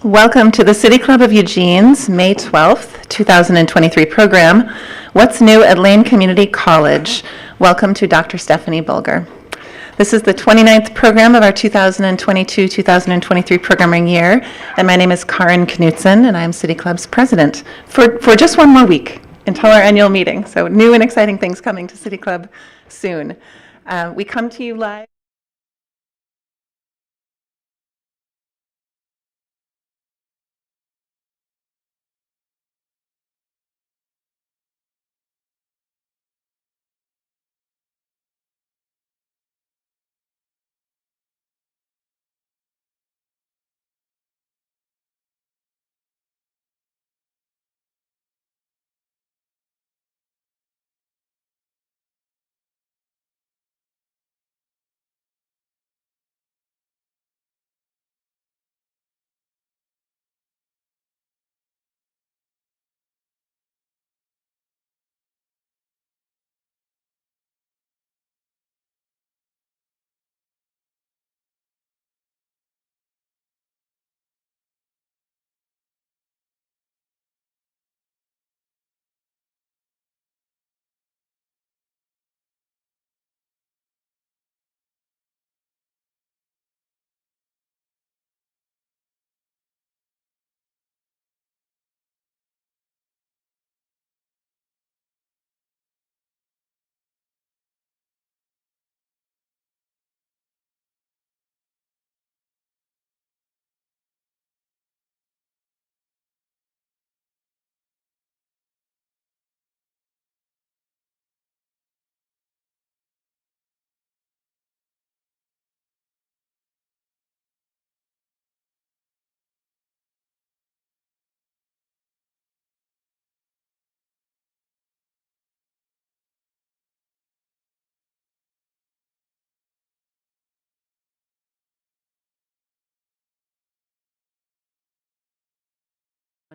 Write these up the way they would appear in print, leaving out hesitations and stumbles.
Welcome to the City Club of Eugene's May 12th, 2023 program, What's New at Lane Community College? Welcome to Dr. Stephanie Bulger. This is the 29th program of our 2022-2023 programming year, and my name is Karin Knutson, and I'm City Club's president for just one more week until our annual meeting. So new and exciting things coming to City Club soon. We come to you live.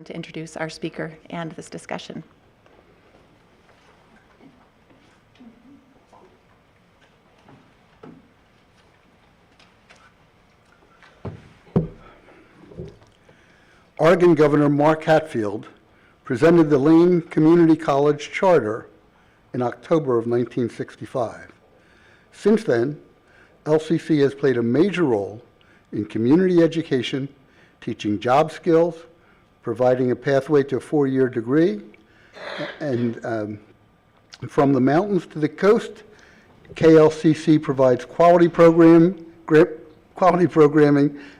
To introduce our speaker and this discussion. Oregon Governor Mark Hatfield presented the Lane Community College Charter in October of 1965. Since then, LCC has played a major role in community education, teaching job skills, providing a pathway to a four-year degree, and from the mountains to the coast, KLCC provides quality programming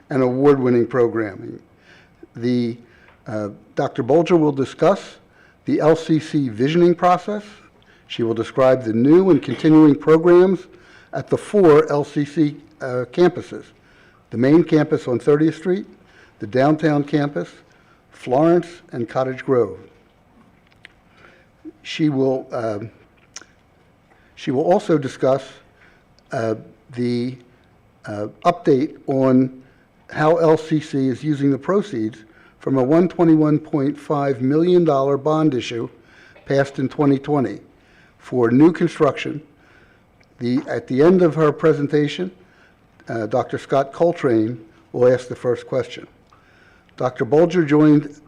and award-winning programming. Dr. Bulger will discuss the LCC visioning process. She will describe the new and continuing programs at the four LCC campuses: the main campus on 30th Street, the downtown campus, Florence, and Cottage Grove. She will also discuss the update on how LCC is using the proceeds from a $121.5 million bond issue passed in 2020 for new construction. At the end of her presentation, Dr. Scott Coltrane will ask the first question. Dr. Bulger joined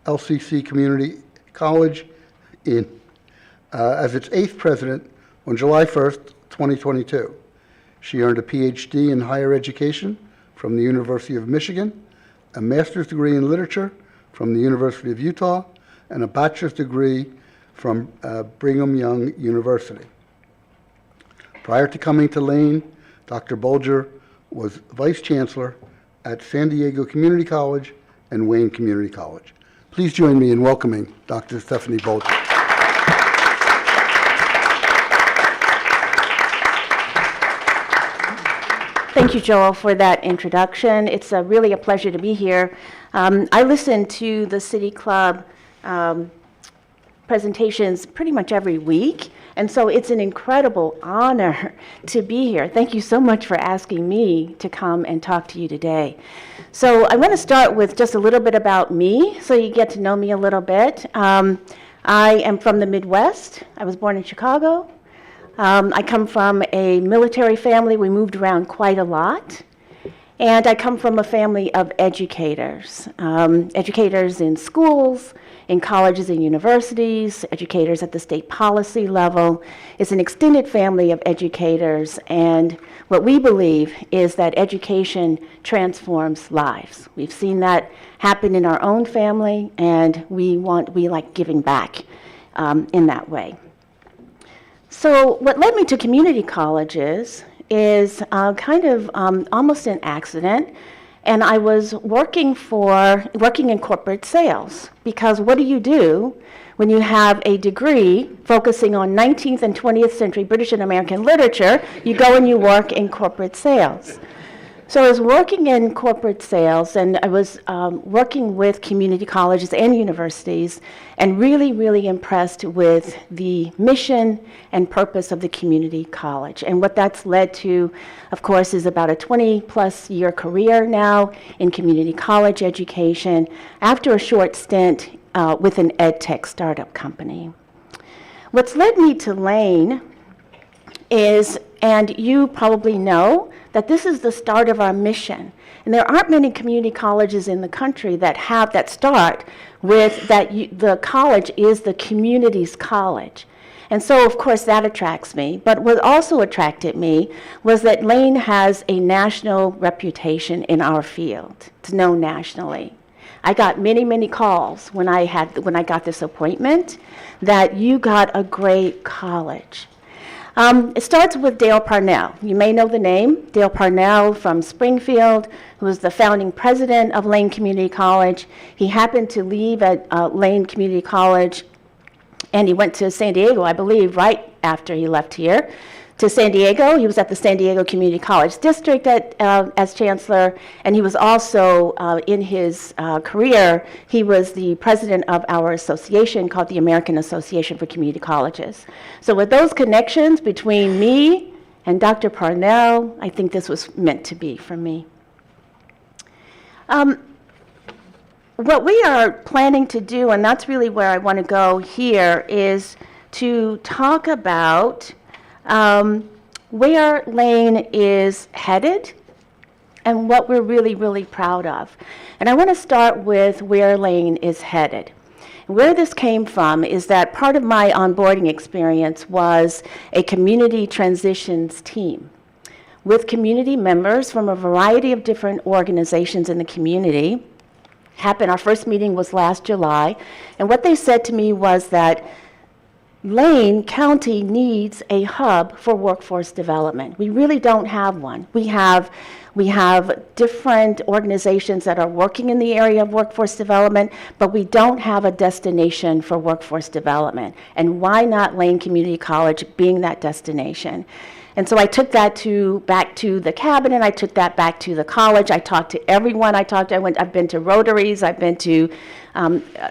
LCC Community College as its 8th president on July 1st, 2022. She earned a PhD in higher education from the University of Michigan, a master's degree in literature from the University of Utah, and a bachelor's degree from Brigham Young University. Prior to coming to Lane, Dr. Bulger was vice chancellor at San Diego Community College and Wayne Community College. Please join me in welcoming Dr. Stephanie Bulger. Thank you, Joel, for that introduction. It's really a pleasure to be here. I listen to the City Club presentations pretty much every week, and so it's an incredible honor to be here. Thank you so much for asking me to come and talk to you today. So I want to start with just a little bit about me, so you get to know me a little bit. I am from the Midwest. I was born in Chicago. I come from a military family. We moved around quite a lot. And I come from a family of educators, educators in schools, in colleges and universities, educators at the state policy level. It's an extended family of educators, and what we believe is that education transforms lives. We've seen that happen in our own family, and we like giving back in that way. So what led me to community colleges is kind of almost an accident. And I was working in corporate sales, because what do you do when you have a degree focusing on 19th and 20th century British and American literature? You go and you work in corporate sales. So I was working in corporate sales, and I was working with community colleges and universities, and really, really impressed with the mission and purpose of the community college. And what that's led to, of course, is about a 20-plus year career now in community college education after a short stint with an ed tech startup company. What's led me to Lane is, and you probably know, that this is the start of our mission. And there aren't many community colleges in the country that start with the college is the community's college. And so, of course, that attracts me. But what also attracted me was that Lane has a national reputation in our field. It's known nationally. I got many, many calls when I got this appointment that you got a great college. It starts with Dale Parnell. You may know the name, Dale Parnell from Springfield, who was the founding president of Lane Community College. He happened to leave at Lane Community College, and he went to San Diego, I believe, right after he left here, to San Diego. He was at the San Diego Community College District as chancellor, and he was also, in his career, he was the president of our association called the American Association for Community Colleges. So with those connections between me and Dr. Parnell, I think this was meant to be for me. What we are planning to do, and that's really where I want to go here, is to talk about where Lane is headed and what we're really, really proud of. And I want to start with where Lane is headed. Where this came from is that part of my onboarding experience was a community transitions team with community members from a variety of different organizations in the community. Our first meeting was last July, and what they said to me was that Lane County needs a hub for workforce development. We really don't have one. We have different organizations that are working in the area of workforce development, but we don't have a destination for workforce development. And why not Lane Community College being that destination? And so I took that back to the cabinet. I took that back to the college. I talked to everyone I've been to Rotaries. I've been to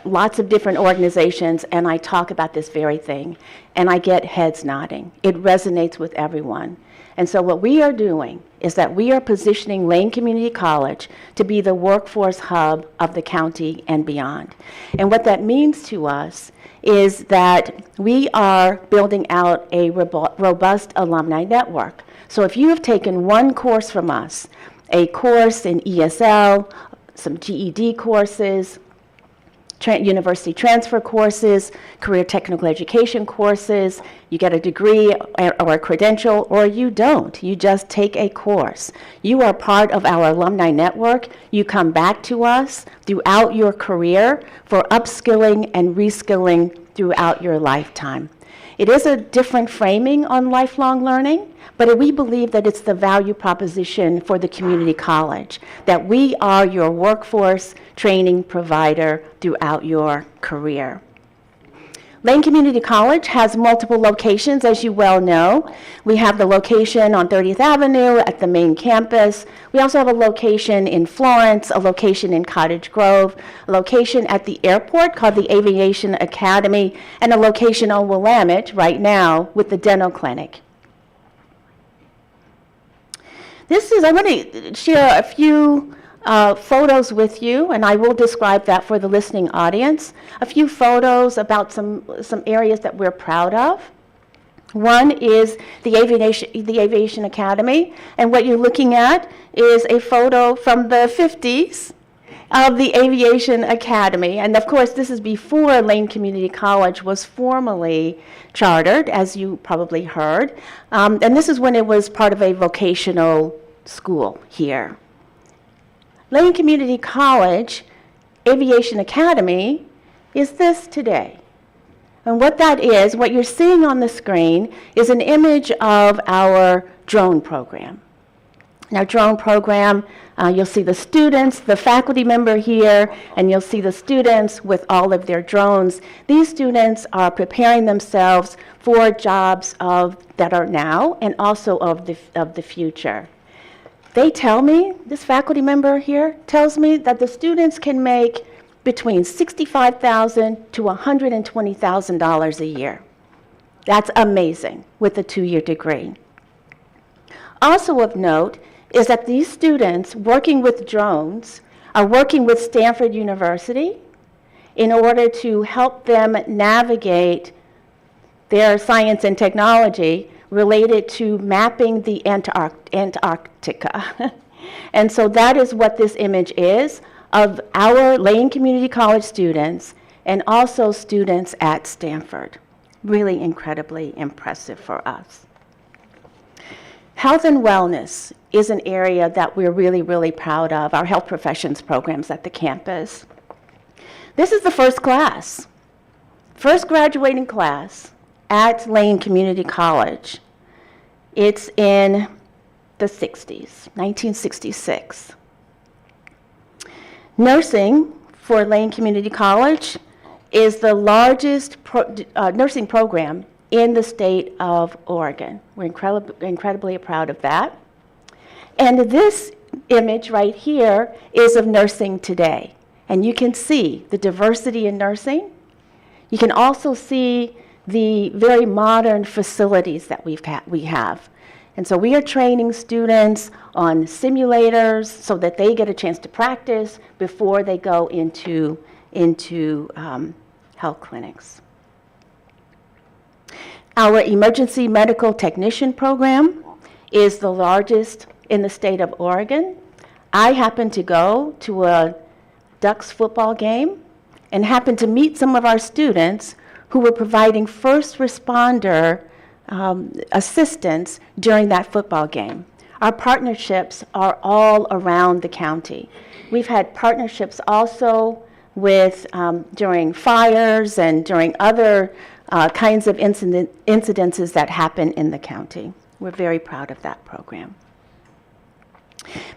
lots of different organizations, and I talk about this very thing. And I get heads nodding. It resonates with everyone. And so what we are doing is that we are positioning Lane Community College to be the workforce hub of the county and beyond. And what that means to us is that we are building out a robust alumni network. So if you have taken one course from us, a course in ESL, some GED courses, university transfer courses, career technical education courses, you get a degree or a credential, or you don't. You just take a course. You are part of our alumni network. You come back to us throughout your career for upskilling and reskilling throughout your lifetime. It is a different framing on lifelong learning, but we believe that it's the value proposition for the community college, that we are your workforce training provider throughout your career. Lane Community College has multiple locations, as you well know. We have the location on 30th Avenue at the main campus. We also have a location in Florence, a location in Cottage Grove, a location at the airport called the Aviation Academy, and a location on Willamette right now with the dental clinic. I want to share a few photos with you, and I will describe that for the listening audience. A few photos about some areas that we're proud of. One is the Aviation Academy, and what you're looking at is a photo from the 50s of the Aviation Academy. And of course, this is before Lane Community College was formally chartered, as you probably heard. And this is when it was part of a vocational school here. Lane Community College Aviation Academy is this today. And what that is, what you're seeing on the screen, is an image of our drone program. In our drone program, you'll see the students, the faculty member here, and you'll see the students with all of their drones. These students are preparing themselves for jobs that are now and also of the future. They tell me, this faculty member here tells me that the students can make between $65,000 to $120,000 a year. That's amazing with a 2-year degree. Also of note is that these students working with drones are working with Stanford University in order to help them navigate their science and technology related to mapping the Antarctica. And so that is what this image is of our Lane Community College students and also students at Stanford. Really incredibly impressive for us. Health and wellness is an area that we're really, really proud of, our health professions programs at the campus. This is the first class, first graduating class at Lane Community College. It's in the 60s, 1966. Nursing for Lane Community College is the largest nursing program in the state of Oregon. We're incredibly proud of that. And this image right here is of nursing today. And you can see the diversity in nursing. You can also see the very modern facilities that we have. And so we are training students on simulators so that they get a chance to practice before they go into health clinics. Our emergency medical technician program is the largest in the state of Oregon. I happened to go to a Ducks football game and happened to meet some of our students who were providing first responder assistance during that football game. Our partnerships are all around the county. We've had partnerships also with during fires and during other kinds of incidences that happen in the county. We're very proud of that program.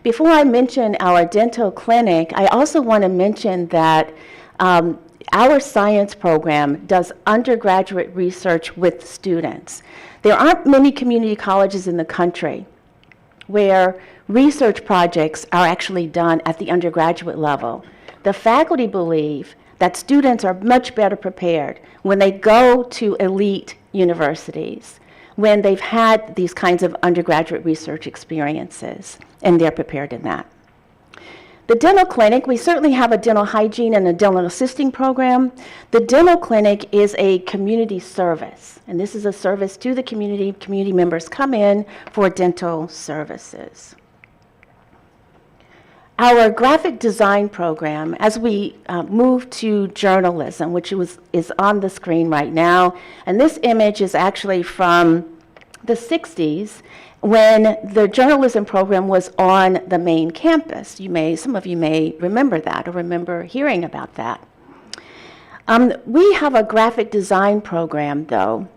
Before I mention our dental clinic, I also want to mention that our science program does undergraduate research with students. There aren't many community colleges in the country where research projects are actually done at the undergraduate level. The faculty believe that students are much better prepared when they go to elite universities, when they've had these kinds of undergraduate research experiences, and they're prepared in that. The dental clinic, we certainly have a dental hygiene and a dental assisting program. The dental clinic is a community service, and this is a service to the community. Community members come in for dental services. Our graphic design program, as we move to journalism, which is on the screen right now, and this image is actually from the 60s, when the journalism program was on the main campus. Some of you may remember that or remember hearing about that. We have a graphic design program, though,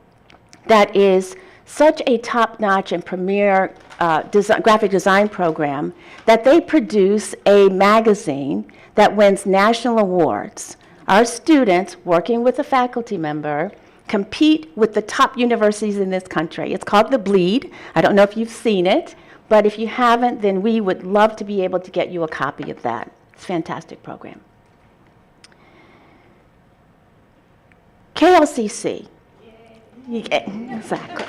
that is such a top-notch and premier graphic design program that they produce a magazine that wins national awards. Our students, working with a faculty member, compete with the top universities in this country. It's called The Bleed. I don't know if you've seen it, but if you haven't, then we would love to be able to get you a copy of that. It's a fantastic program. KLCC. Exactly.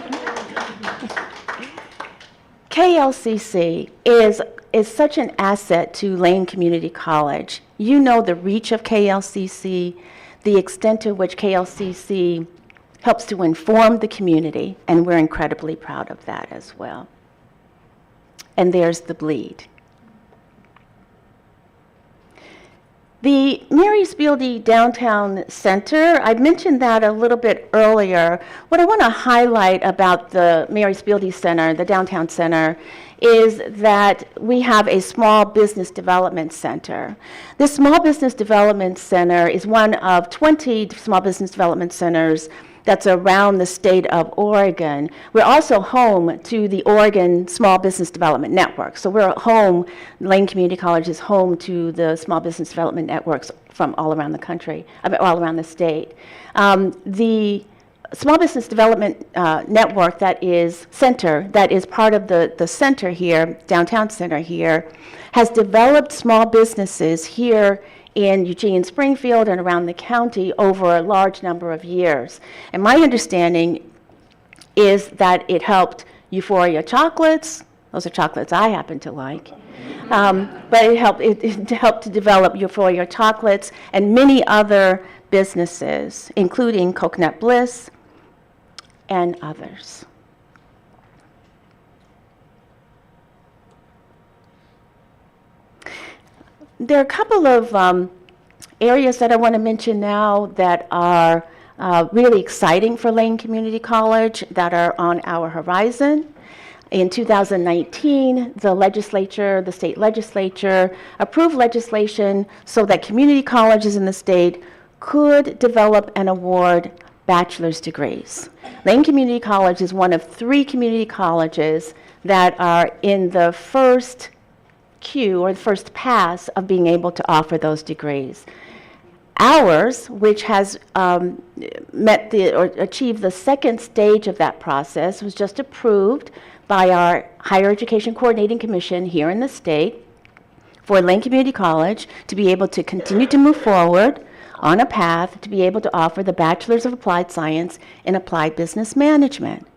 KLCC is such an asset to Lane Community College. You know the reach of KLCC, the extent to which KLCC helps to inform the community, and we're incredibly proud of that as well. And there's the bleed. The Mary Spieldy Downtown Center, I mentioned that a little bit earlier. What I want to highlight about the Mary Spieldy Center, the Downtown Center, is that we have a small business development center. This small business development center is one of 20 small business development centers that's around the state of Oregon. We're also home to the Oregon Small Business Development Network. So we're home, Lane Community College is home to the small business development networks from all around the country, all around the state. The Small Business Development Network that is part of the center here, Downtown Center here, has developed small businesses here in Eugene, Springfield, and around the county over a large number of years. And my understanding is that it helped Euphoria chocolates. Those are chocolates I happen to like. But it helped to develop Euphoria chocolates and many other businesses, including Coconut Bliss and others. There are a couple of areas that I want to mention now that are really exciting for Lane Community College that are on our horizon. In 2019, the state legislature approved legislation so that community colleges in the state could develop and award bachelor's degrees. Lane Community College is one of 3 community colleges that are in the first queue or the first pass of being able to offer those degrees. Ours, which has achieved the second stage of that process, was just approved by our Higher Education Coordinating Commission here in the state for Lane Community College to be able to continue to move forward on a path to be able to offer the Bachelor's of Applied Science in Applied Business Management.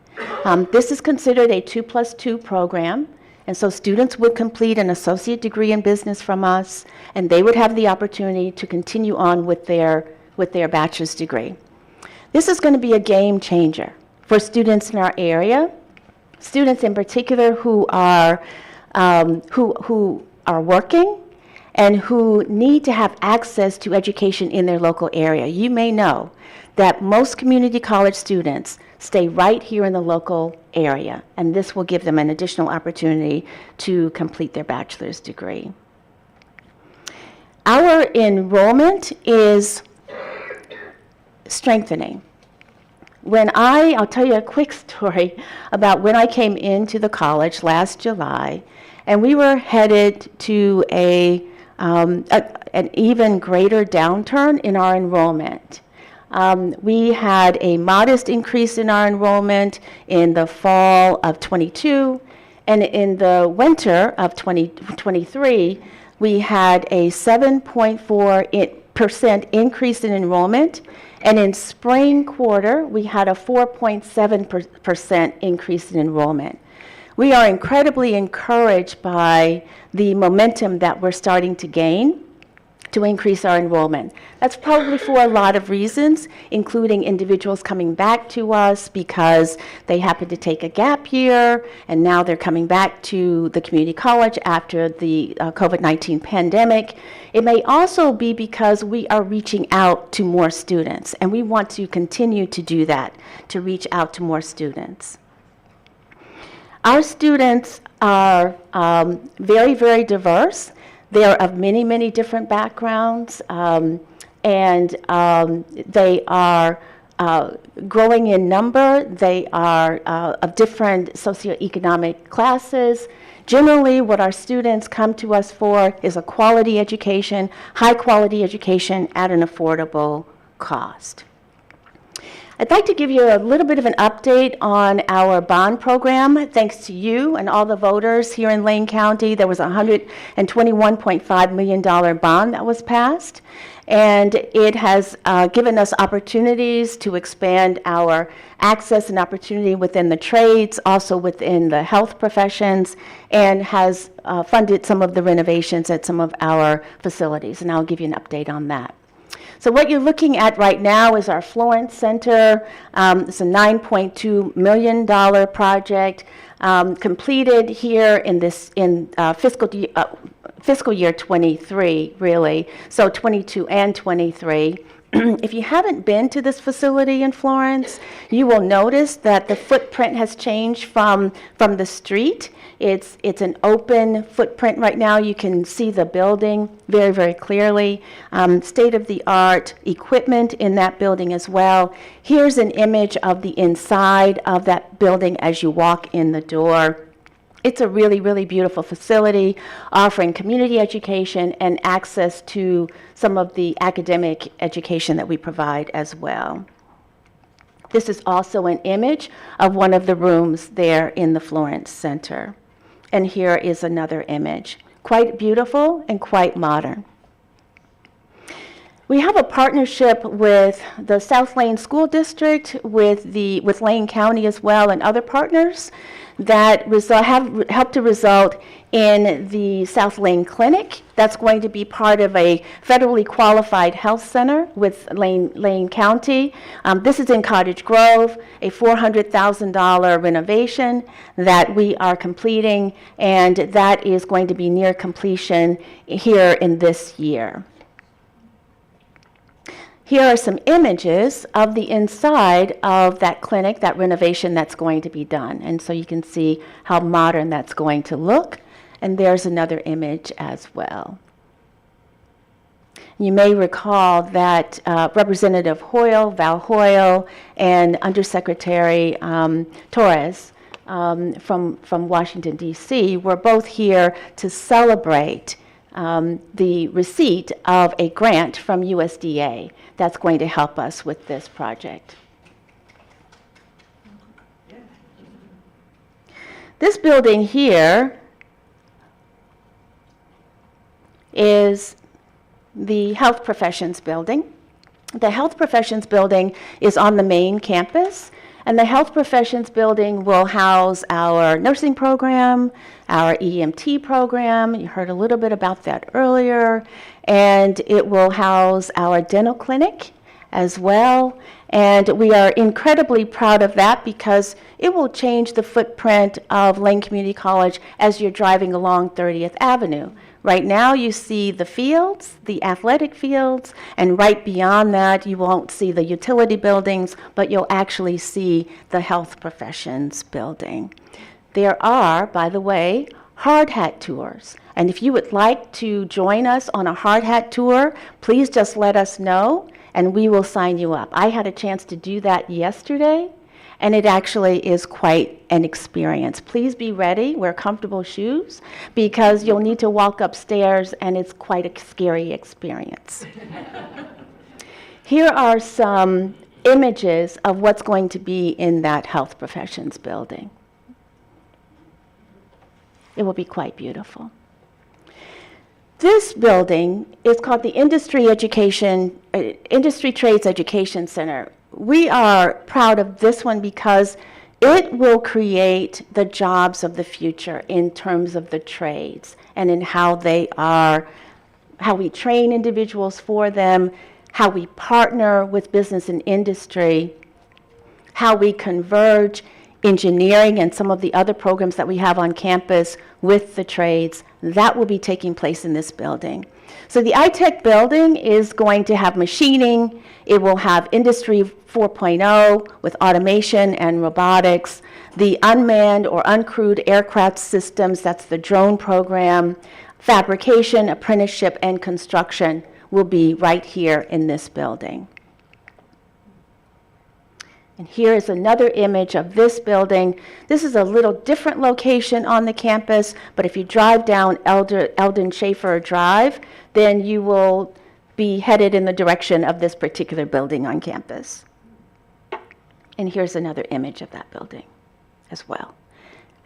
This is considered a 2+2 program. And so students would complete an associate degree in business from us, and they would have the opportunity to continue on with their bachelor's degree. This is going to be a game changer for students in our area, students in particular who are working and who need to have access to education in their local area. You may know that most community college students stay right here in the local area, and this will give them an additional opportunity to complete their bachelor's degree. Our enrollment is strengthening. I'll tell you a quick story about when I came into the college last July, and we were headed to an even greater downturn in our enrollment. We had a modest increase in our enrollment in the fall of 22, and in the winter of 2023, we had a 7.4% increase in enrollment, and in spring quarter, we had a 4.7% increase in enrollment. We are incredibly encouraged by the momentum that we're starting to gain to increase our enrollment. That's probably for a lot of reasons, including individuals coming back to us because they happened to take a gap year, and now they're coming back to the community college after the COVID-19 pandemic. It may also be because we are reaching out to more students, and we want to continue to do that, to reach out to more students. Our students are very, very diverse. They are of many, many different backgrounds, and they are growing in number. They are of different socioeconomic classes. Generally, what our students come to us for is a quality education, high-quality education at an affordable cost. I'd like to give you a little bit of an update on our bond program. Thanks to you and all the voters here in Lane County, there was a $121.5 million bond that was passed, and it has given us opportunities to expand our access and opportunity within the trades, also within the health professions, and has funded some of the renovations at some of our facilities, and I'll give you an update on that. So what you're looking at right now is our Florence Center. It's a $9.2 million project completed here in fiscal year 23, really, so 22 and 23. If you haven't been to this facility in Florence, you will notice that the footprint has changed from the street. It's an open footprint right now. You can see the building very, very clearly. State-of-the-art equipment in that building as well. Here's an image of the inside of that building as you walk in the door. It's a really, really beautiful facility offering community education and access to some of the academic education that we provide as well. This is also an image of one of the rooms there in the Florence Center. And here is another image. Quite beautiful and quite modern. We have a partnership with the South Lane School District, with Lane County as well, and other partners that have helped to result in the South Lane Clinic. That's going to be part of a federally qualified health center with Lane County. This is in Cottage Grove, a $400,000 renovation that we are completing, and that is going to be near completion here in this year. Here are some images of the inside of that clinic, that renovation that's going to be done. And so you can see how modern that's going to look. And there's another image as well. You may recall that Representative Hoyle, Val Hoyle, and Undersecretary Torres from Washington, D.C. were both here to celebrate the receipt of a grant from USDA that's going to help us with this project. This building here is the Health Professions Building. The Health Professions Building is on the main campus, and the Health Professions Building will house our nursing program, our EMT program. You heard a little bit about that earlier. And it will house our dental clinic as well. And we are incredibly proud of that because it will change the footprint of Lane Community College as you're driving along 30th Avenue. Right now you see the fields, the athletic fields, and right beyond that you won't see the utility buildings, but you'll actually see the Health Professions Building. There are, by the way, hard hat tours. And if you would like to join us on a hard hat tour, please just let us know and we will sign you up. I had a chance to do that yesterday, and it actually is quite an experience. Please be ready, wear comfortable shoes, because you'll need to walk upstairs and it's quite a scary experience. Here are some images of what's going to be in that Health Professions Building. It will be quite beautiful. This building is called the Industry Trades Education Center. We are proud of this one because it will create the jobs of the future in terms of the trades and in how we train individuals for them, how we partner with business and industry, how we converge engineering and some of the other programs that we have on campus with the trades. That will be taking place in this building. So the iTech building is going to have machining. It will have Industry 4.0 with automation and robotics. The unmanned or uncrewed aircraft systems, that's the drone program. Fabrication, apprenticeship, and construction will be right here in this building. And here is another image of this building. This is a little different location on the campus, but if you drive down Eldon Schaefer Drive, then you will be headed in the direction of this particular building on campus. And here's another image of that building as well.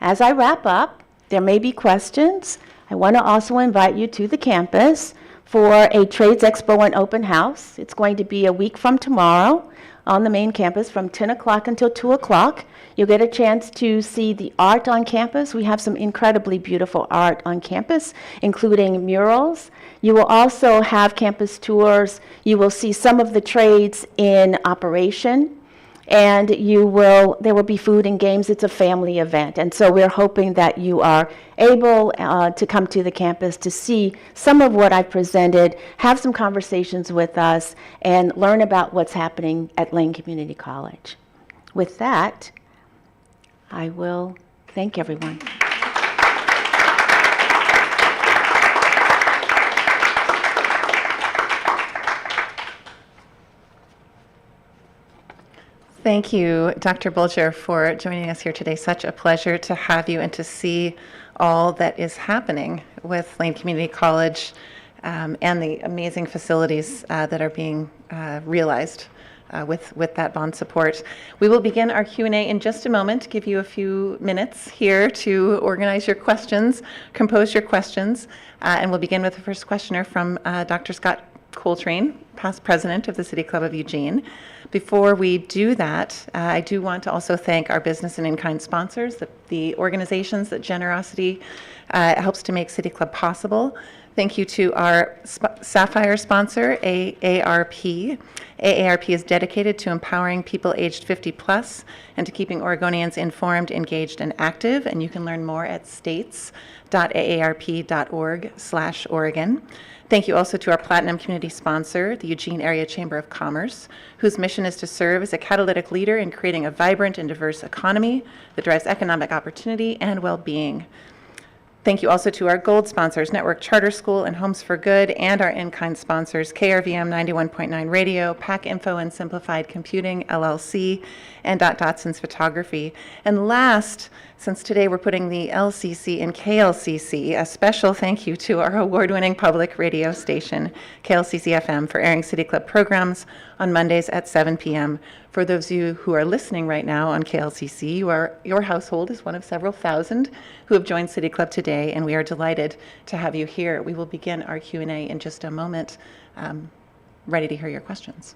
As I wrap up, there may be questions. I want to also invite you to the campus for a Trades Expo and Open House. It's going to be a week from tomorrow on the main campus from 10 o'clock until 2 o'clock. You'll get a chance to see the art on campus. We have some incredibly beautiful art on campus, including murals. You will also have campus tours. You will see some of the trades in operation. And there will be food and games. It's a family event. And so we're hoping that you are able to come to the campus to see some of what I presented, have some conversations with us, and learn about what's happening at Lane Community College. With that, I will thank everyone. Thank you, Dr. Bulger, for joining us here today. Such a pleasure to have you and to see all that is happening with Lane Community College and the amazing facilities that are being realized with that bond support. We will begin our Q&A in just a moment, give you a few minutes here to organize your questions, compose your questions, and we'll begin with the first questioner from Dr. Scott Coltrane, past president of the City Club of Eugene. Before we do that, I do want to also thank our business and in-kind sponsors, the organizations that generosity helps to make City Club possible. Thank you to our Sapphire sponsor, AARP. AARP is dedicated to empowering people aged 50 plus and to keeping Oregonians informed, engaged, and active. And you can learn more at states.aarp.org/Oregon. Thank you also to our Platinum Community sponsor, the Eugene Area Chamber of Commerce, whose mission is to serve as a catalytic leader in creating a vibrant and diverse economy that drives economic opportunity and well-being. Thank you also to our gold sponsors, Network Charter School and Homes for Good, and our in-kind sponsors, KRVM 91.9 Radio, PAC Info and Simplified Computing, LLC, and Dotson's Photography. And last, since today we're putting the LCC in KLCC, a special thank you to our award-winning public radio station, KLCC FM, for airing City Club programs on Mondays at 7 p.m. For those of you who are listening right now on KLCC, your household is one of several thousand who have joined City Club today, and we are delighted to have you here. We will begin our Q&A in just a moment, ready to hear your questions.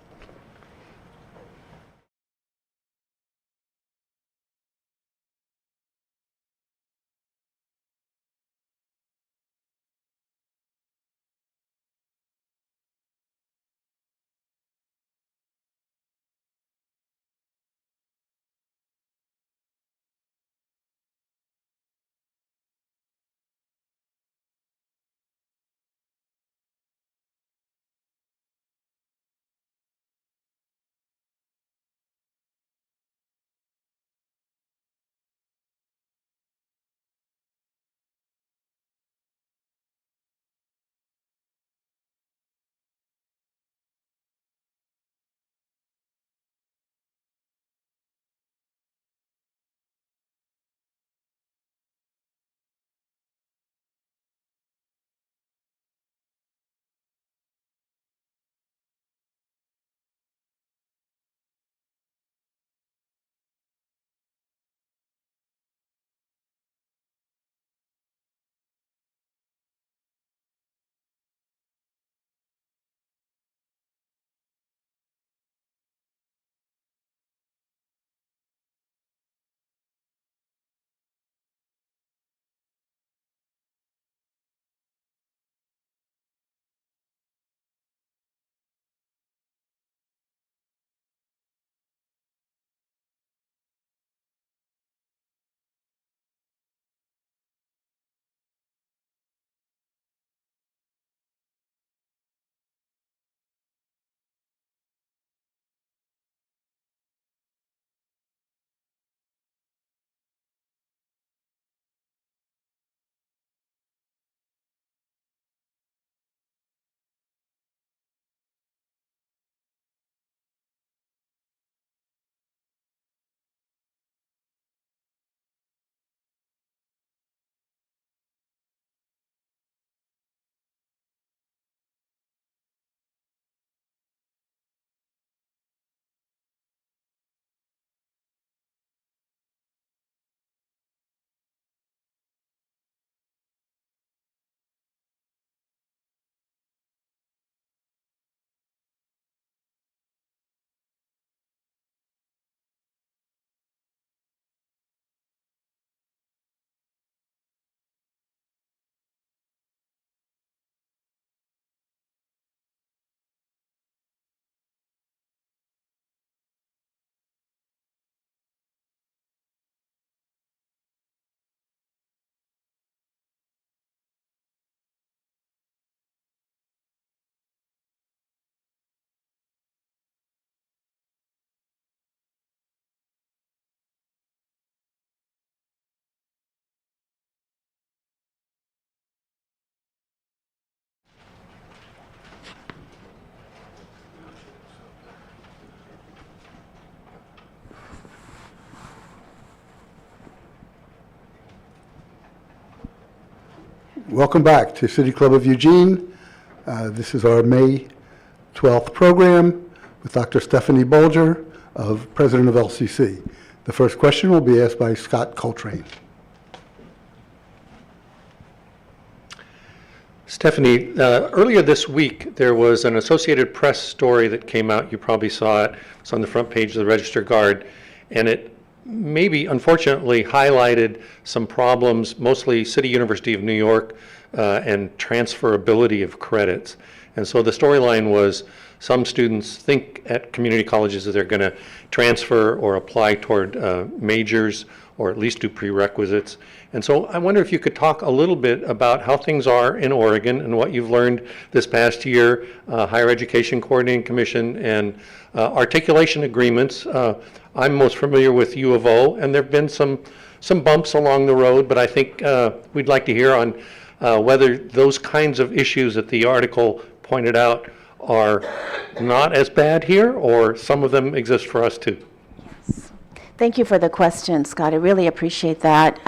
Welcome back to City Club of Eugene. This is our May 12th program with Dr. Stephanie Bulger, President of LCC. The first question will be asked by Scott Coltrane. Stephanie, earlier this week, there was an Associated Press story that came out. You probably saw it. It's on the front page of the Register Guard, and it maybe, unfortunately, highlighted some problems, mostly City University of New York and transferability of credits. And so the storyline was some students think at community colleges that they're going to transfer or apply toward majors or at least do prerequisites. And so I wonder if you could talk a little bit about how things are in Oregon and what you've learned this past year, Higher Education Coordinating Commission and articulation agreements. I'm most familiar with U of O, and there have been some bumps along the road, but I think we'd like to hear on whether those kinds of issues that the article pointed out are not as bad here, or some of them exist for us too. Thank you for the question, Scott. I really appreciate that.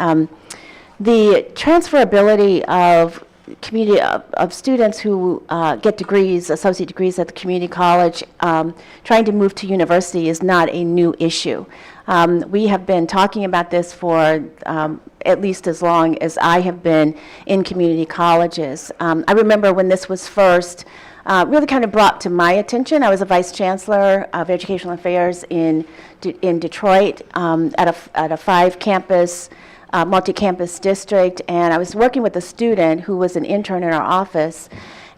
The transferability of community of students who get degrees, associate degrees at the community college, trying to move to university is not a new issue. We have been talking about this for at least as long as I have been in community colleges. I remember when this was first really kind of brought to my attention. I was a vice chancellor of educational affairs in Detroit at a 5-campus multi-campus district, and I was working with a student who was an intern in our office.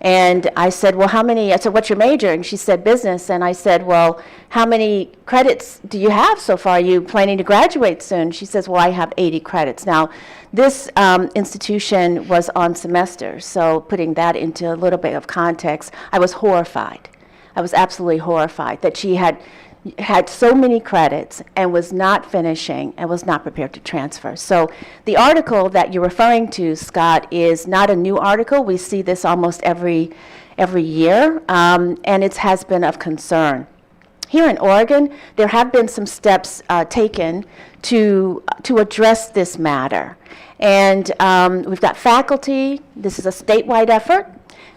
And I said, well, I said, what's your major? And she said, business. And I said, well, how many credits do you have so far? Are you planning to graduate soon? She says, well, I have 80 credits. Now, this institution was on semesters, so putting that into a little bit of context, I was horrified. I was absolutely horrified that she had so many credits and was not finishing and was not prepared to transfer. So the article that you're referring to, Scott, is not a new article. We see this almost every year, and it has been of concern. Here in Oregon, there have been some steps taken to address this matter. And we've got faculty. This is a statewide effort.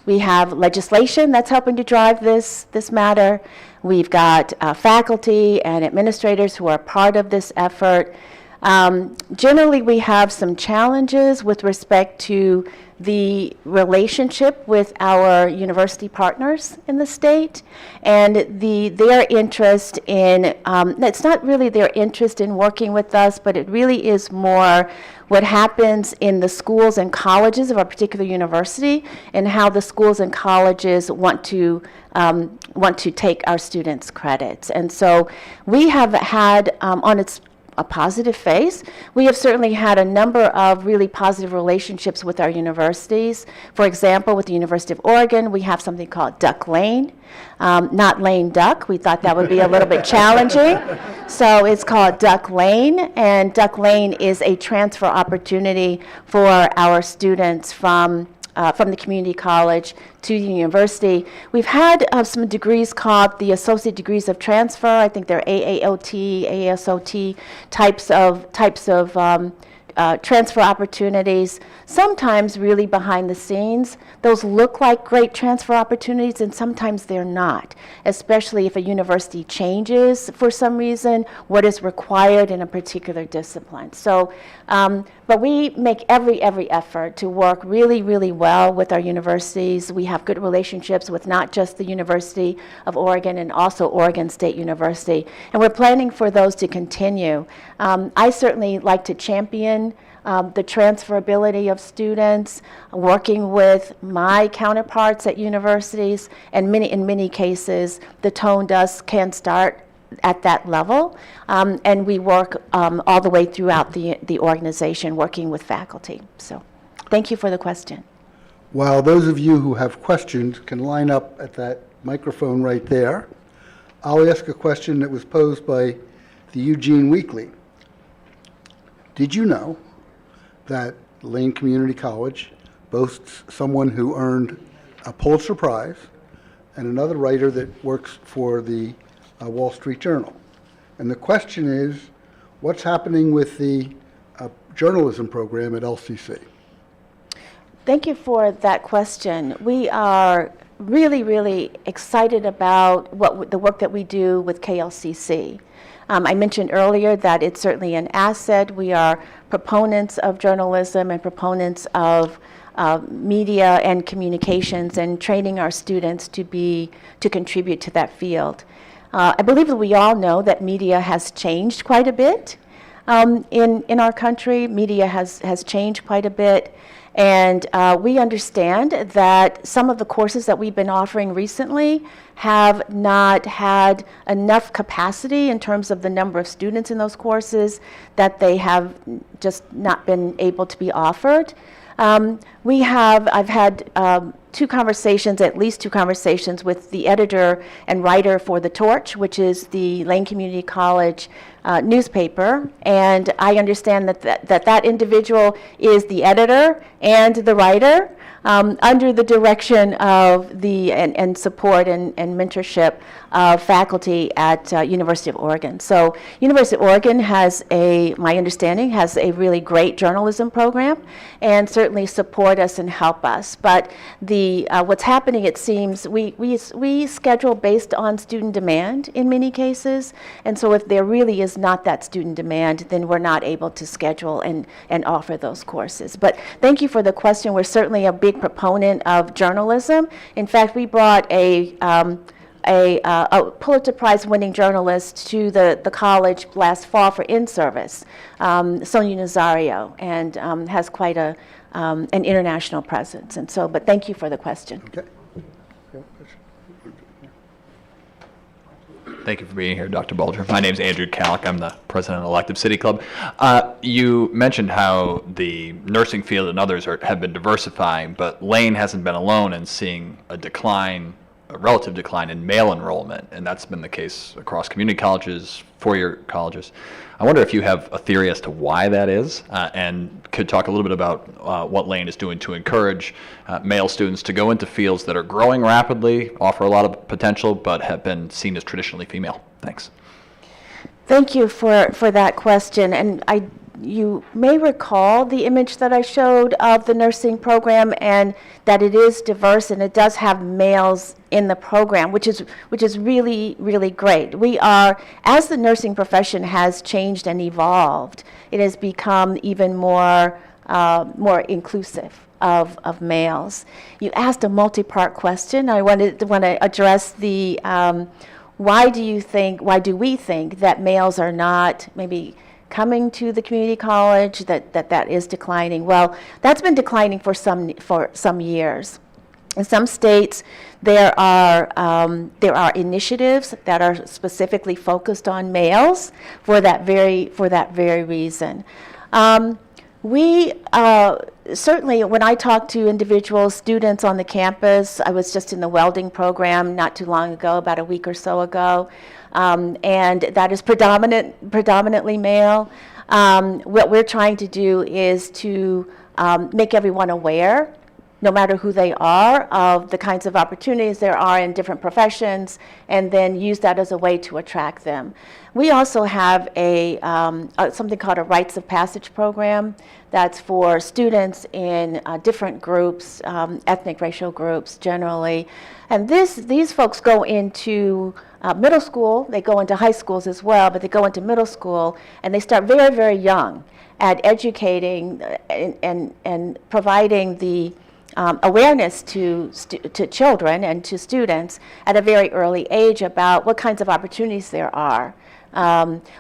We have legislation that's helping to drive this matter. We've got faculty and administrators who are part of this effort. Generally, we have some challenges with respect to the relationship with our university partners in the state and their interest in, it's not really their interest in working with us, but it really is more what happens in the schools and colleges of a particular university and how the schools and colleges want to take our students' credits. And so we have had, on a positive face, we have certainly had a number of really positive relationships with our universities. For example, with the University of Oregon, we have something called Duck Lane, not lame duck. We thought that would be a little bit challenging. So it's called Duck Lane, and Duck Lane is a transfer opportunity for our students from the community college to the university. We've had some degrees called the Associate Degrees of Transfer. I think they're AAOT, ASOT types of transfer opportunities. Sometimes really behind the scenes, those look like great transfer opportunities, and sometimes they're not, especially if a university changes for some reason what is required in a particular discipline. So, but we make every effort to work really, really well with our universities. We have good relationships with not just the University of Oregon and also Oregon State University, and we're planning for those to continue. I certainly like to champion the transferability of students, working with my counterparts at universities, and in many cases, the tone can start at that level, and we work all the way throughout the organization, working with faculty. So thank you for the question. While those of you who have questions can line up at that microphone right there, I'll ask a question that was posed by the Eugene Weekly. Did you know that Lane Community College boasts someone who earned a Pulitzer Prize and another writer that works for the Wall Street Journal? And the question is, what's happening with the journalism program at LCC? Thank you for that question. We are really, really excited about the work that we do with KLCC. I mentioned earlier that it's certainly an asset. We are proponents of journalism and proponents of media and communications and training our students to contribute to that field. I believe that we all know that media has changed quite a bit in our country. Media has changed quite a bit. And we understand that some of the courses that we've been offering recently have not had enough capacity in terms of the number of students in those courses, that they have just not been able to be offered. I've had at least two conversations with the editor and writer for The Torch, which is the Lane Community College newspaper, and I understand that individual is the editor and the writer under the direction of and support and mentorship of faculty at University of Oregon. So University of Oregon my understanding, has a really great journalism program and certainly support us and help us. But what's happening, it seems, we schedule based on student demand in many cases, and so if there really is not that student demand, then we're not able to schedule and offer those courses. But thank you for the question. We're certainly a big proponent of journalism. In fact, we brought a Pulitzer Prize winning journalist to the college last fall for in-service, Sonia Nazario, and has quite an international presence. And so, but thank you for the question. Okay. Thank you for being here, Dr. Bulger. My name is Andrew Calick. I'm the president-elect of City Club. You mentioned how the nursing field and others have been diversifying, but Lane hasn't been alone in seeing a relative decline in male enrollment, and that's been the case across community colleges, four-year colleges. I wonder if you have a theory as to why that is, and could talk a little bit about what Lane is doing to encourage male students to go into fields that are growing rapidly, offer a lot of potential, but have been seen as traditionally female. Thanks. Thank you for that question. And you may recall the image that I showed of the nursing program, and that it is diverse and it does have males in the program, which is really, really great. We are, as the nursing profession has changed and evolved, it has become even more inclusive of males. You asked a multi-part question. I want to address the why do we think that males are not maybe coming to the community college, that is declining? Well, that's been declining for some years. In some states, there are initiatives that are specifically focused on males for that very reason. We certainly, when I talk to individuals, students on the campus, I was just in the welding program not too long ago, about a week or so ago, and that is predominantly male. What we're trying to do is to make everyone aware, no matter who they are, of the kinds of opportunities there are in different professions, and then use that as a way to attract them. We also have something called a Rites of Passage program that's for students in different groups, ethnic, racial groups generally. And these folks go into middle school, they go into high schools as well, but they go into middle school, and they start very, very young at educating and providing the awareness to children and to students at a very early age about what kinds of opportunities there are.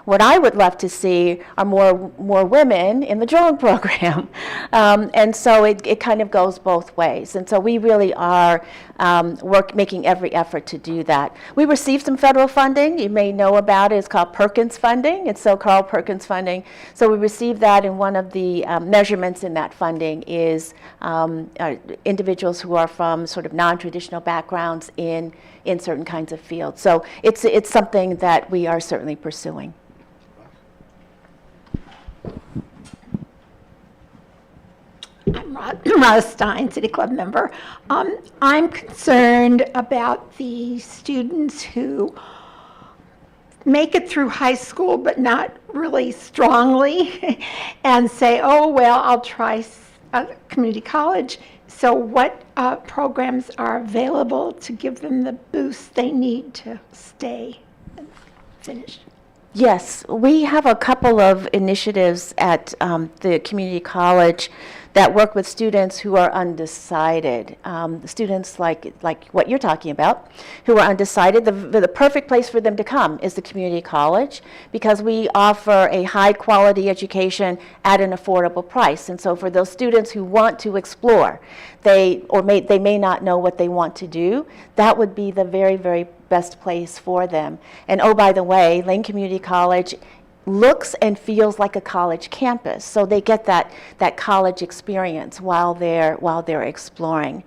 What I would love to see are more women in the drone program. And so it kind of goes both ways. And so we really are making every effort to do that. We received some federal funding. You may know about it. It's called Perkins funding. It's so-called Perkins funding. So we received that, and one of the measurements in that funding is individuals who are from sort of non-traditional backgrounds in certain kinds of fields. So it's something that we are certainly pursuing. I'm Roz Stein, City Club member. I'm concerned about the students who make it through high school but not really strongly and say, oh, well, I'll try community college. So what programs are available to give them the boost they need to stay and finish? Yes, we have a couple of initiatives at the community college that work with students who are undecided. Students like what you're talking about, who are undecided. The perfect place for them to come is the community college because we offer a high quality education at an affordable price. And so for those students who want to explore, they may not know what they want to do, that would be the very, very best place for them. And oh, by the way, Lane Community College looks and feels like a college campus, so they get that college experience while they're exploring.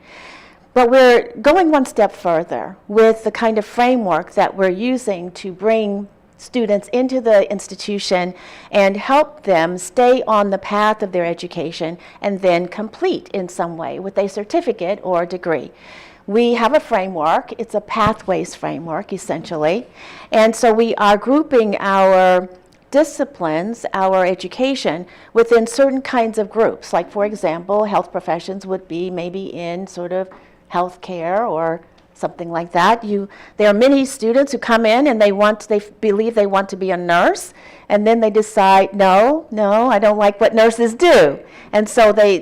But we're going one step further with the kind of framework that we're using to bring students into the institution and help them stay on the path of their education and then complete in some way with a certificate or a degree. We have a framework. It's a pathways framework, essentially. And so we are grouping our disciplines, our education, within certain kinds of groups. Like, for example, health professions would be maybe in sort of healthcare or something like that. There are many students who come in and they believe they want to be a nurse, and then they decide, no, I don't like what nurses do. And so they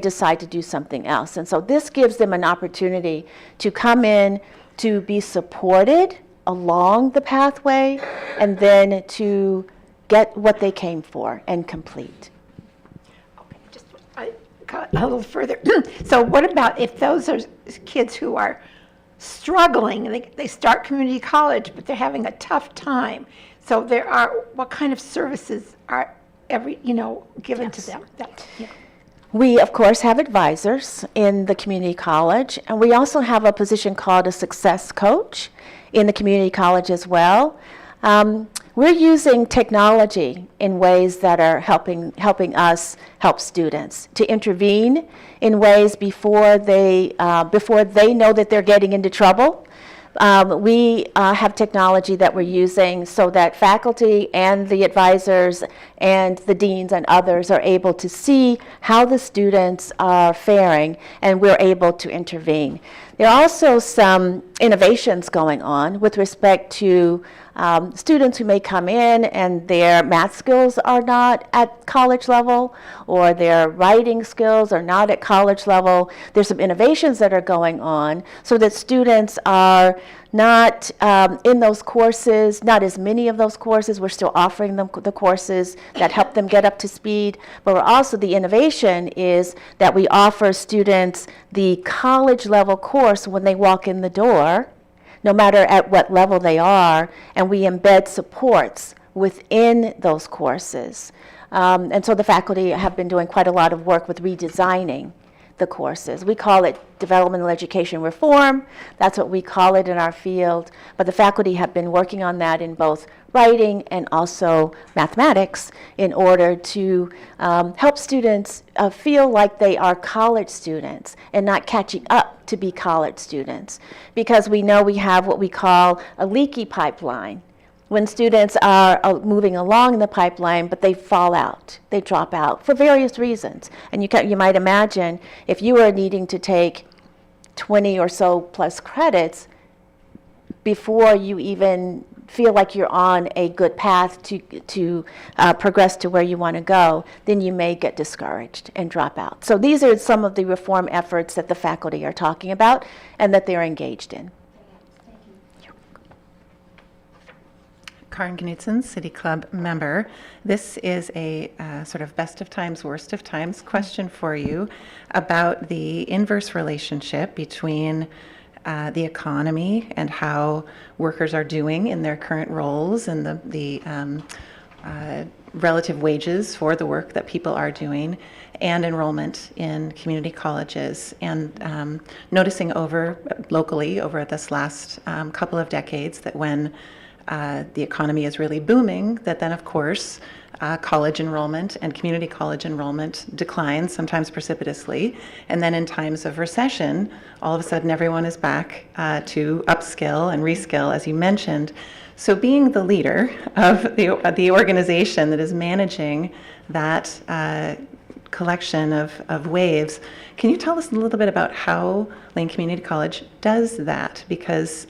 decide to do something else. And so this gives them an opportunity to come in, to be supported along the pathway, and then to get what they came for and complete. Okay, just a little further. So what about if those are kids who are struggling, and they start community college, but they're having a tough time? So what kind of services are given to them? We, of course, have advisors in the community college, and we also have a position called a success coach in the community college as well. We're using technology in ways that are helping us help students to intervene in ways before they know that they're getting into trouble. We have technology that we're using so that faculty and the advisors and the deans and others are able to see how the students are faring, and we're able to intervene. There are also some innovations going on with respect to students who may come in and their math skills are not at college level, or their writing skills are not at college level. There's some innovations that are going on so that students are not in those courses, not as many of those courses. We're still offering them the courses that help them get up to speed. But we're also, the innovation is that we offer students the college level course when they walk in the door, no matter at what level they are, and we embed supports within those courses. And so the faculty have been doing quite a lot of work with redesigning the courses. We call it developmental education reform. That's what we call it in our field. But the faculty have been working on that in both writing and also mathematics in order to help students feel like they are college students and not catching up to be college students. Because we know we have what we call a leaky pipeline. When students are moving along in the pipeline, but they fall out, they drop out for various reasons. And you might imagine if you were needing to take 20 or so plus credits before you even feel like you're on a good path to progress to where you want to go, then you may get discouraged and drop out. So these are some of the reform efforts that the faculty are talking about and that they're engaged in. Karen Knudsen, City Club member. This is a sort of best of times, worst of times question for you about the inverse relationship between the economy and how workers are doing in their current roles and the relative wages for the work that people are doing, and enrollment in community colleges. And noticing locally over this last couple of decades that when the economy is really booming, that then of course college enrollment and community college enrollment declines, sometimes precipitously, and then in times of recession, all of a sudden everyone is back to upskill and reskill, as you mentioned. So being the leader of the organization that is managing that collection of waves. Can you tell us a little bit about how Lane Community College does that? Because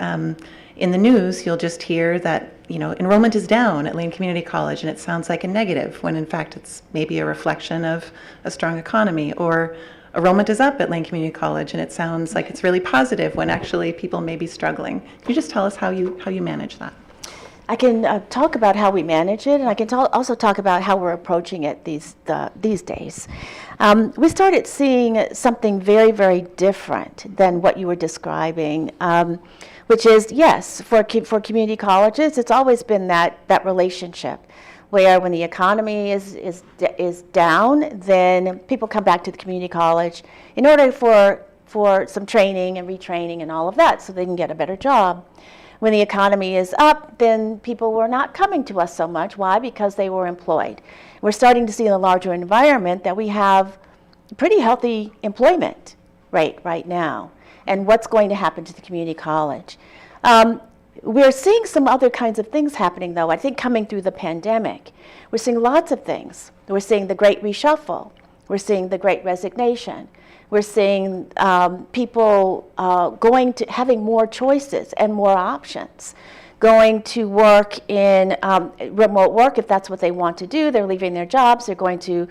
in the news, you'll just hear that, enrollment is down at Lane Community College, and it sounds like a negative, when in fact it's maybe a reflection of a strong economy. Or enrollment is up at Lane Community College, and it sounds like it's really positive, when actually people may be struggling. Can you just tell us how you manage that? I can talk about how we manage it, and I can also talk about how we're approaching it these days. We started seeing something very, very different than what you were describing, which is, yes, for community colleges, it's always been that relationship where when the economy is down, then people come back to the community college in order for some training and retraining and all of that so they can get a better job. When the economy is up, then people were not coming to us so much. Why? Because they were employed. We're starting to see in the larger environment that we have a pretty healthy employment rate right now. And what's going to happen to the community college? We're seeing some other kinds of things happening, though, I think coming through the pandemic. We're seeing lots of things. We're seeing the Great Reshuffle. We're seeing the Great Resignation. We're seeing people having more choices and more options, going to work in remote work if that's what they want to do. They're leaving their jobs. They're going to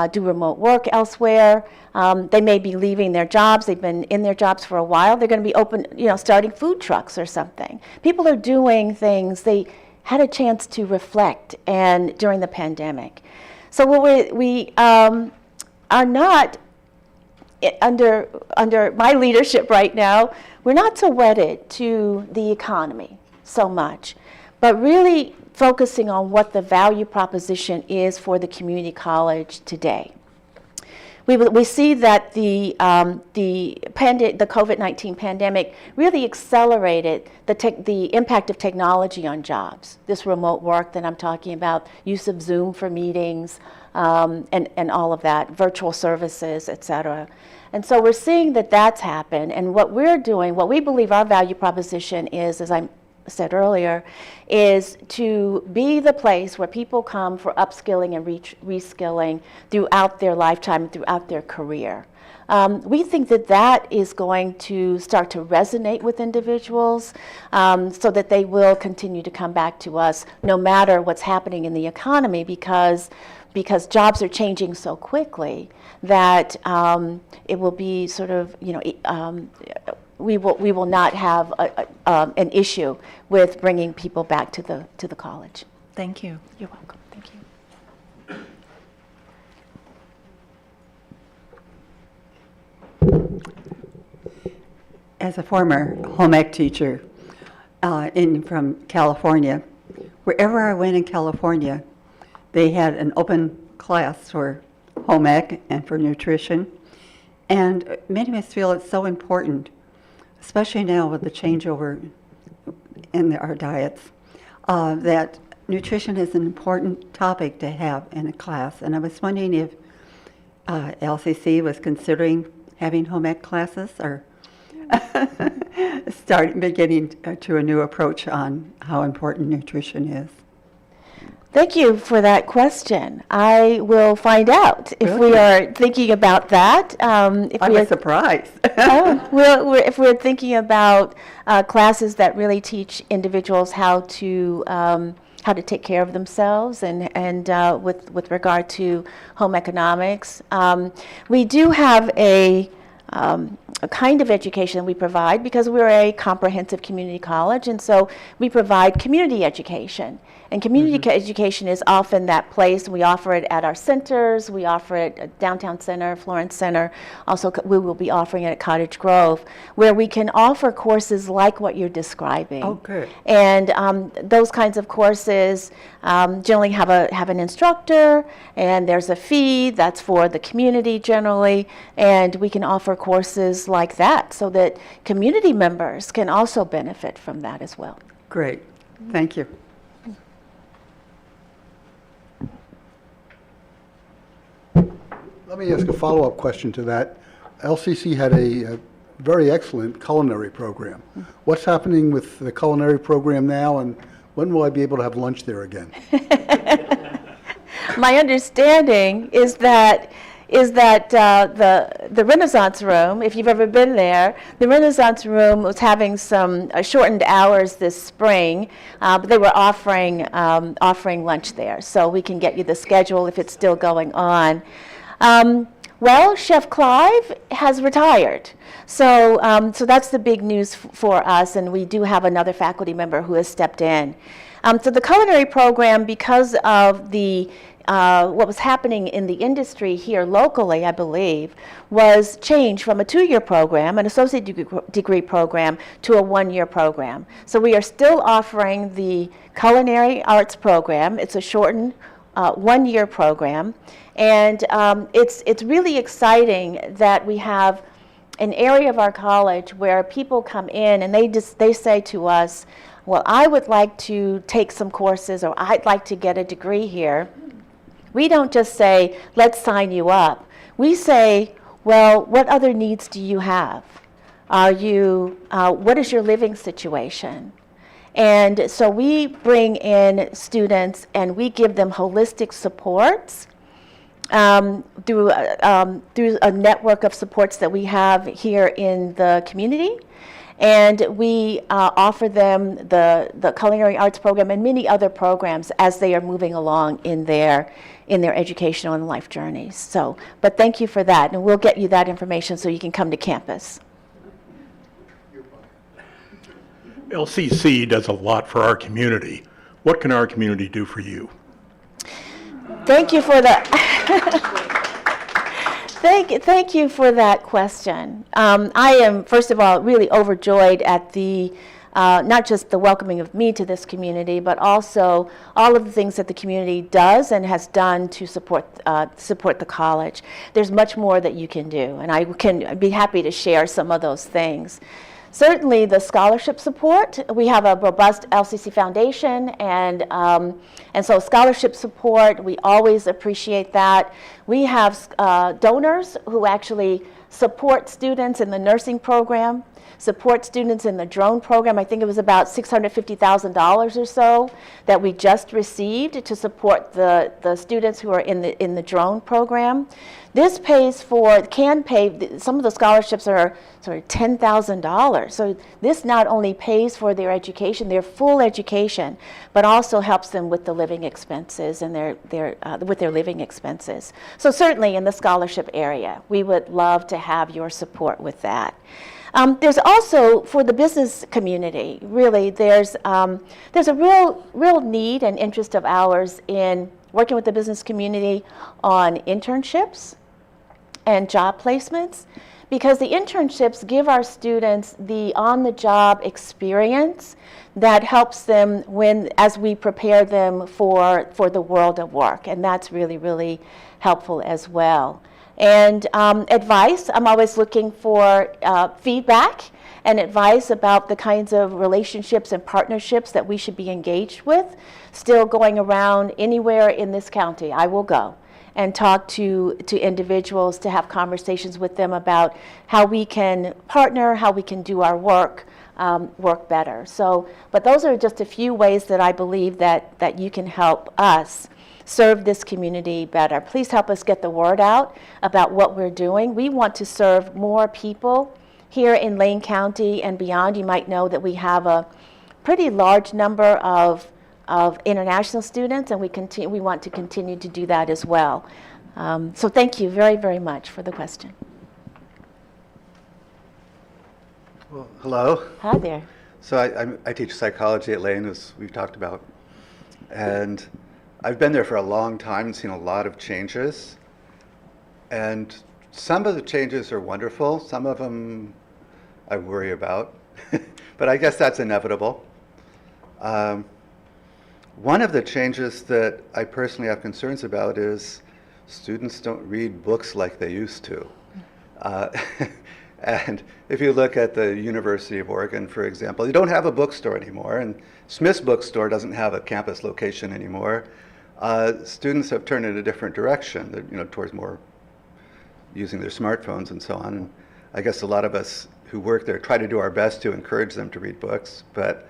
do remote work elsewhere. They may be leaving their jobs. They've been in their jobs for a while. They're going to be open, starting food trucks or something. People are doing things. They had a chance to reflect and during the pandemic. So what we are not under my leadership right now, we're not so wedded to the economy so much, but really focusing on what the value proposition is for the community college today. We see that the COVID-19 pandemic really accelerated the impact of technology on jobs. This remote work that I'm talking about, use of Zoom for meetings, and all of that, virtual services, et cetera. And so we're seeing that that's happened. And what we're doing, what we believe our value proposition is, as I said earlier, is to be the place where people come for upskilling and reskilling throughout their lifetime, throughout their career. We think that that is going to start to resonate with individuals so that they will continue to come back to us no matter what's happening in the economy, because jobs are changing so quickly that it will be sort of, we will not have an issue with bringing people back to the college. Thank you. You're welcome. Thank you. As a former home ec teacher from California, wherever I went in California, they had an open class for home ec and for nutrition. And many of us feel it's so important, especially now with the changeover in our diets, that nutrition is an important topic to have in a class. And I was wondering if LCC was considering having home ec classes or beginning to a new approach on how important nutrition is. Thank you for that question. I will find out if we are thinking about that. If I was surprised. If we're thinking about classes that really teach individuals how to take care of themselves and with regard to home economics. We do have a kind of education that we provide because we're a comprehensive community college, and so we provide community education. And community education is often that place. We offer it at our centers. We offer it at Downtown Center, Florence Center. Also, we will be offering it at Cottage Grove, where we can offer courses like what you're describing. Oh, good. And those kinds of courses generally have an instructor, and there's a fee that's for the community generally, and we can offer courses like that so that community members can also benefit from that as well. Great. Thank you. Let me ask a follow-up question to that. LCC had a very excellent culinary program. What's happening with the culinary program now, and when will I be able to have lunch there again? My understanding is that is that the Renaissance Room, if you've ever been there, the Renaissance Room was having some shortened hours this spring, but they were offering lunch there. So we can get you the schedule if it's still going on. Well, Chef Clive has retired. So that's the big news for us, and we do have another faculty member who has stepped in. So the culinary program, because of the what was happening in the industry here locally, I believe, was changed from a 2-year program, an associate degree program, to a 1-year program. So we are still offering the culinary arts program. It's a shortened 1-year program. And it's really exciting that we have an area of our college where people come in and they say to us, well, I would like to take some courses, or I'd like to get a degree here. We don't just say, let's sign you up. We say, well, what other needs do you have? What is your living situation? And so we bring in students and we give them holistic supports through a network of supports that we have here in the community. And we offer them the culinary arts program and many other programs as they are moving along in their educational and life journeys. So, but thank you for that, and we'll get you that information so you can come to campus. LCC does a lot for our community. What can our community do for you? Thank you for that. Thank you for that question. I am, first of all, really overjoyed at the not just the welcoming of me to this community, but also all of the things that the community does and has done to support the college. There's much more that you can do, and I can be happy to share some of those things. Certainly the scholarship support, we have a robust LCC foundation, and so scholarship support, we always appreciate that. We have donors who actually support students in the nursing program, support students in the drone program. I think it was about $650,000 or so that we just received to support the students who are in the drone program. This can pay, some of the scholarships are sort of $10,000. So this not only pays for their education, their full education, but also helps them with the living expenses and with their living expenses. So certainly in the scholarship area, we would love to have your support with that. There's also, for the business community, really, there's a real need and interest of ours in working with the business community on internships and job placements, because the internships give our students the on-the-job experience that helps them as we prepare them for the world of work, and that's really, really helpful as well. And advice, I'm always looking for feedback and advice about the kinds of relationships and partnerships that we should be engaged with. Still going around anywhere in this county, I will go and talk to individuals, to have conversations with them about how we can partner, how we can do our work better. So, but those are just a few ways that I believe that you can help us serve this community better. Please help us get the word out about what we're doing. We want to serve more people here in Lane County and beyond. You might know that we have a pretty large number of international students, and we want to continue to do that as well. So thank you very, very much for the question. Well, hello. Hi there. So I teach psychology at Lane, as we've talked about, and I've been there for a long time and seen a lot of changes. And some of the changes are wonderful. Some of them I worry about, but I guess that's inevitable. One of the changes that I personally have concerns about is students don't read books like they used to. And if you look at the University of Oregon, for example, you don't have a bookstore anymore, and Smith's Bookstore doesn't have a campus location anymore. Students have turned in a different direction, towards more using their smartphones and so on. And I guess a lot of us who work there try to do our best to encourage them to read books, but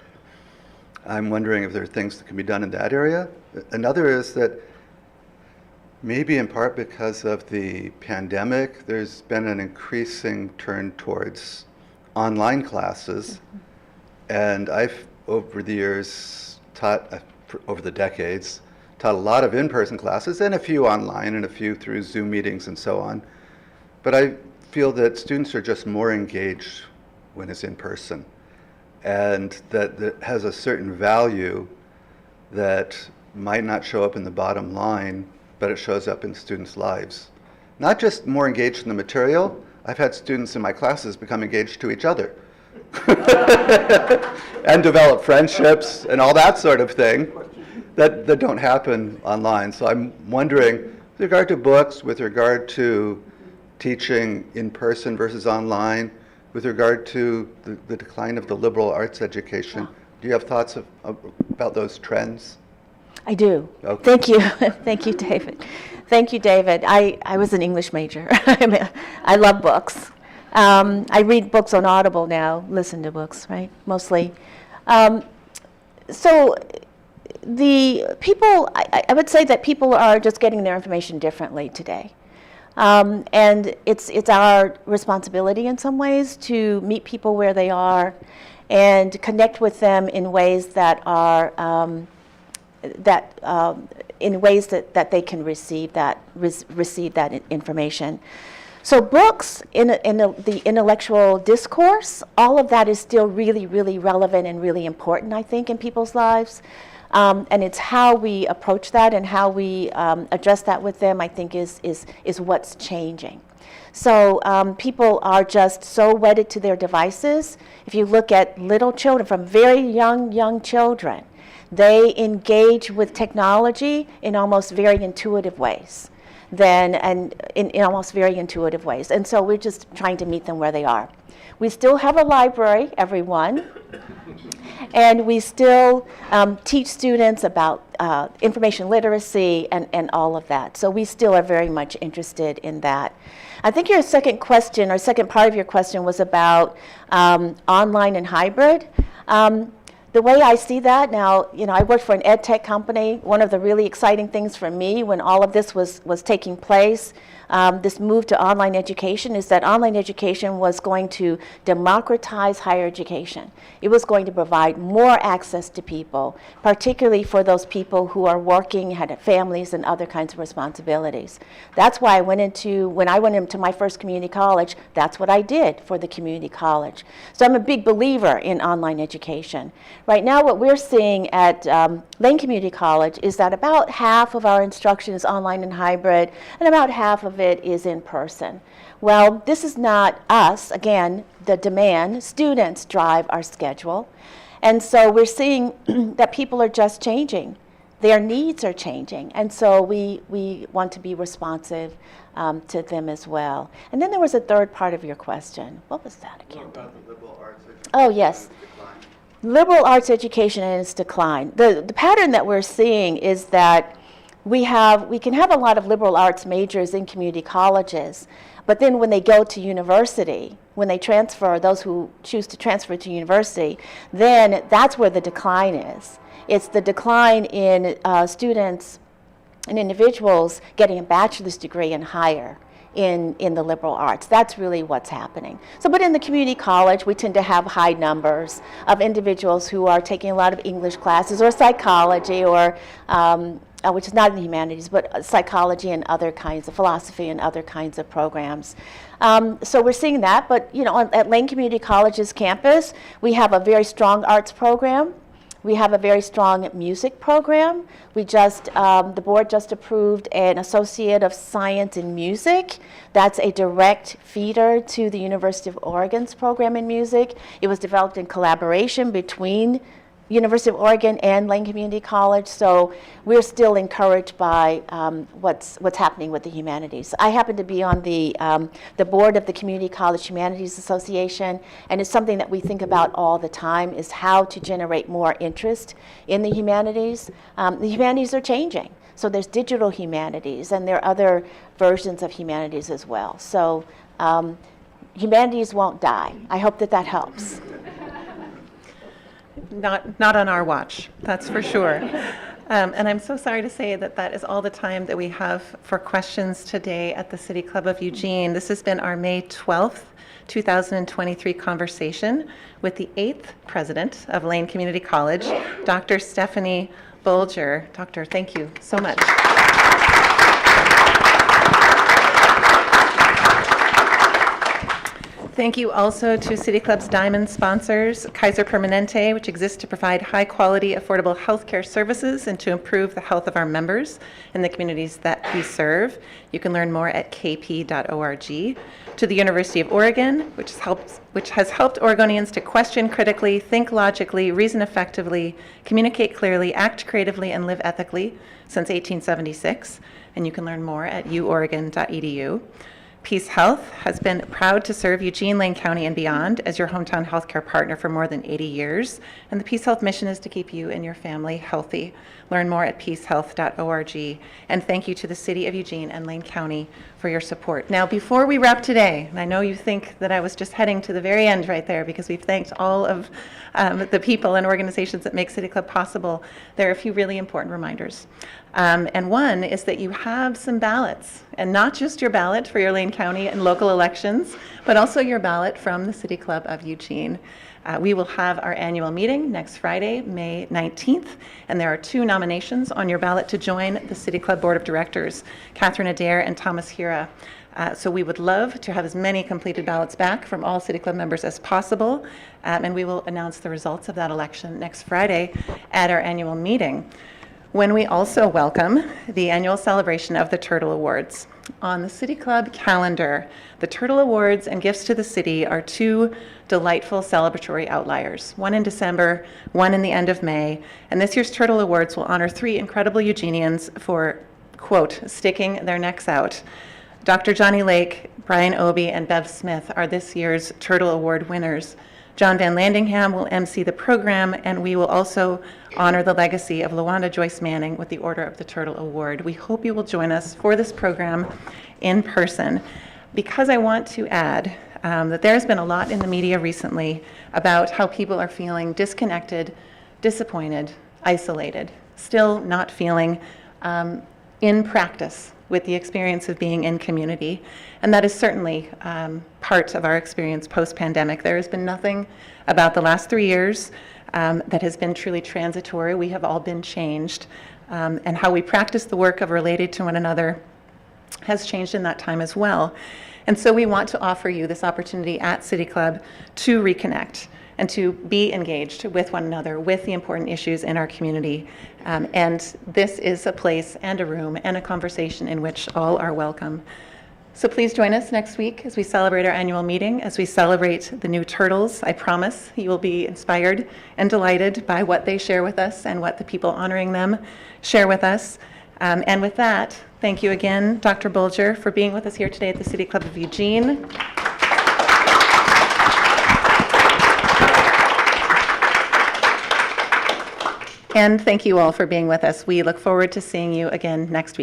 I'm wondering if there are things that can be done in that area. Another is that, maybe in part because of the pandemic, there's been an increasing turn towards online classes. And I've, over the years, over the decades, taught a lot of in-person classes and a few online and a few through Zoom meetings and so on. But I feel that students are just more engaged when it's in person, and that it has a certain value that might not show up in the bottom line, but it shows up in students' lives. Not just more engaged in the material. I've had students in my classes become engaged to each other and develop friendships and all that sort of thing that don't happen online. So I'm wondering, with regard to books, with regard to teaching in person versus online, with regard to the decline of the liberal arts education, do you have thoughts about those trends? I do. Okay. Thank you. Thank you, David. Thank you, David. I was an English major. I love books. I read books on Audible now, listen to books, right, mostly. So the people, I would say that people are just getting their information differently today. And it's our responsibility in some ways to meet people where they are and connect with them in ways that are in ways that they can receive that information. So books in the intellectual discourse, all of that is still really, really relevant and really important, I think, in people's lives. And it's how we approach that and how we address that with them, I think, is what's changing. So people are just so wedded to their devices. If you look at little children, from very young children, they engage with technology in almost very intuitive ways. In almost very intuitive ways. And so we're just trying to meet them where they are. We still have a library, everyone, and we still teach students about information literacy and all of that. So we still are very much interested in that. I think your second question, or second part of your question, was about online and hybrid. The way I see that now, I worked for an ed tech company. One of the really exciting things for me when all of this was taking place, this move to online education, is that online education was going to democratize higher education. It was going to provide more access to people, particularly for those people who are working, had families and other kinds of responsibilities. That's why when I went into my first community college, that's what I did for the community college. So I'm a big believer in online education. Right now, what we're seeing at Lane Community College is that about half of our instruction is online and hybrid, and about half of it is in person. Well, this is not us, again, the demand. Students drive our schedule. And so we're seeing that people are just changing. Their needs are changing. And so we want to be responsive to them as well. And then there was a third part of your question. What was that again? About the liberal arts education. Oh, yes. Liberal arts education and its decline. The pattern that we're seeing is that we can have a lot of liberal arts majors in community colleges, but then when they go to university, when they transfer, those who choose to transfer to university, then that's where the decline is. It's the decline in students and individuals getting a bachelor's degree and higher in the liberal arts. That's really what's happening. So, but in the community college, we tend to have high numbers of individuals who are taking a lot of English classes or psychology, or which is not in the humanities, but psychology and other kinds of philosophy and other kinds of programs. So we're seeing that, but at Lane Community College's campus, we have a very strong arts program. We have a very strong music program. The board just approved an Associate of Science in Music. That's a direct feeder to the University of Oregon's program in music. It was developed in collaboration between University of Oregon and Lane Community College, so we're still encouraged by what's happening with the humanities. I happen to be on the board of the Community College Humanities Association, and it's something that we think about all the time, is how to generate more interest in the humanities. The humanities are changing, so there's digital humanities, and there are other versions of humanities as well. So humanities won't die. I hope that helps. Not on our watch, that's for sure. And I'm so sorry to say that that is all the time that we have for questions today at the City Club of Eugene. This has been our May 12th, 2023 conversation with the 8th president of Lane Community College, Dr. Stephanie Bulger. Doctor, thank you so much. Thank you also to City Club's Diamond sponsors, Kaiser Permanente, which exists to provide high-quality, affordable healthcare services and to improve the health of our members in the communities that we serve. You can learn more at kp.org. To the University of Oregon, which has helped Oregonians to question critically, think logically, reason effectively, communicate clearly, act creatively, and live ethically since 1876. And you can learn more at uoregon.edu. Peace Health has been proud to serve Eugene, Lane County, and beyond as your hometown healthcare partner for more than 80 years. And the Peace Health mission is to keep you and your family healthy. Learn more at peacehealth.org. And thank you to the City of Eugene and Lane County for your support. Now, before we wrap today, and I know you think that I was just heading to the very end right there because we've thanked all of the people and organizations that make City Club possible, there are a few really important reminders. And one is that you have some ballots, and not just your ballot for your Lane County and local elections, but also your ballot from the City Club of Eugene. We will have our annual meeting next Friday, May 19th, and there are 2 nominations on your ballot to join the City Club Board of Directors, Catherine Adair and Thomas Hira. So we would love to have as many completed ballots back from all City Club members as possible, and we will announce the results of that election next Friday at our annual meeting, when we also welcome the annual celebration of the Turtle Awards. On the City Club calendar, the Turtle Awards and Gifts to the City are 2 delightful celebratory outliers, one in December, one in the end of May, and this year's Turtle Awards will honor 3 incredible Eugenians for, quote, sticking their necks out. Dr. Johnny Lake, Brian Obie, and Bev Smith are this year's Turtle Award winners. John Van Landingham will MC the program, and we will also honor the legacy of LaWanda Joyce Manning with the Order of the Turtle Award. We hope you will join us for this program in person. Because I want to add that there's been a lot in the media recently about how people are feeling disconnected, disappointed, isolated, still not feeling in practice with the experience of being in community. And that is certainly part of our experience post-pandemic. There has been nothing about the last 3 years that has been truly transitory. We have all been changed. And how we practice the work of relating to one another has changed in that time as well. And so we want to offer you this opportunity at City Club to reconnect and to be engaged with one another with the important issues in our community. And this is a place and a room and a conversation in which all are welcome. So please join us next week as we celebrate our annual meeting, as we celebrate the new Turtles. I promise you will be inspired and delighted by what they share with us and what the people honoring them share with us. And with that, thank you again, Dr. Bulger, for being with us here today at the City Club of Eugene. And thank you all for being with us. We look forward to seeing you again next week.